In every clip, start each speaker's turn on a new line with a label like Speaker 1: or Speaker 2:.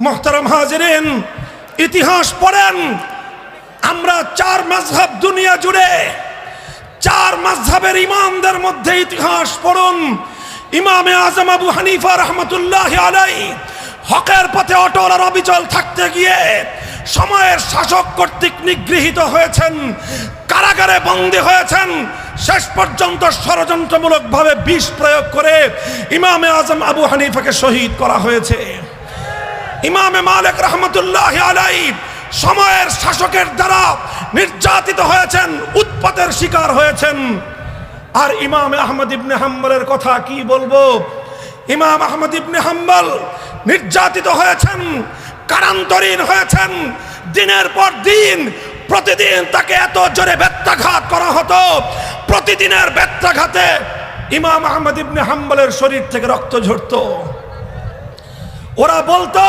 Speaker 1: মুহতারাম হাজিরিন, ইতিহাস পড়েন। আমরা চার মাযহাব দুনিয়া জুড়ে, চার মাযহাবের ইমামদের মধ্যে ইতিহাস পড়ুন। ইমামে আজম আবু হানিফা রাহমাতুল্লাহি আলাইহি হকের পথে অটল আর অবিচল থাকতে গিয়ে সময়ের শাসক কর্তৃক নিগৃহীত হয়েছেন, কারাগারে বন্দী হয়েছেন। শেষ পর্যন্ত ষড়যন্ত্রমূলকভাবে বিষ প্রয়োগ করে ইমামে আজম আবু হানিফাকে শহীদ করা হয়েছে। ইমামে মালিক রাহমাতুল্লাহি আলাইহি সময়ের শাসকের দ্বারা নির্যাতিত হয়েছেন, উৎপাতের শিকার হয়েছেন। আর ইমামে আহমদ ইবনে হাম্বলের কথা কি বলবো? ইমাম আহমদ ইবনে হাম্বল নির্যাতিত হয়েছেন, কারান্তরীণ হয়েছেন। দিনের পর দিন প্রতিদিন তাকে এত জোরে বেত্রাঘাত করা হতো, প্রতিদিনের বেত্রাঘাতে ইমাম আহমদ ইবনে হাম্বলের শরীর থেকে রক্ত ঝরতো। ওরা বলতো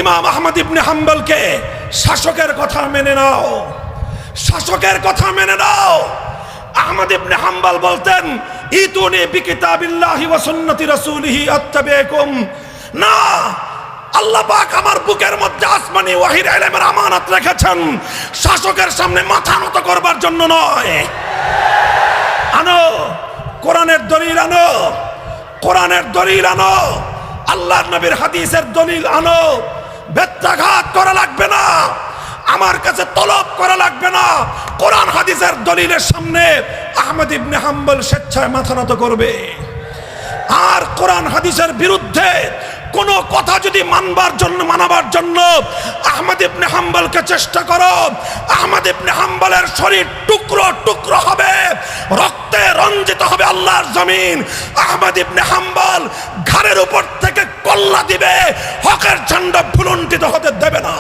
Speaker 1: ইমাম আহমদ ইবনে হাম্বলকে শাসকের কথা মেনে নাও, শাসকের কথা মেনে নাও। আহমদ ইবনে হাম্বল বলতেন, ইতুনি বিকিতাবিল্লাহি ওয়া সুন্নতি রাসূলিহি আত্তাবিকুম। না, আল্লাহ পাক আমার বুকের মধ্যে আসমানি ওয়াহির ইলমের আমানত রেখেছেন, শাসকের সামনে মাথা নত করবার জন্য নয়। আনো কোরআনের দলিল, আনো কোরআনের দলিল, আনো আল্লাহর নবীর হাদিসের দলিল আনো। বেত্রাঘাত করা লাগবে না, আমার কাছে তলব করা লাগবে না। কোরআন হাদিসের দলিলের সামনে আহমদ ইবনে হাম্বল স্বেচ্ছায় মাথা নত করবে। আর কোরআন হাদিসের বিরুদ্ধে কোন কথা যদি মানাবার জন্য আহমদ ইবনে হাম্বলকে চেষ্টা করো, আহমদ ইবনে হাম্বলের শরীর টুকরো টুকরো হবে, রক্তে রঞ্জিত হবে আল্লাহর জমিন। আহমদ ইবনে হাম্বল ঘাড়ের উপর থেকে কল্লা দিবে, হকের ঝান্ডা ভুলুণ্ঠিত হতে দেবে না।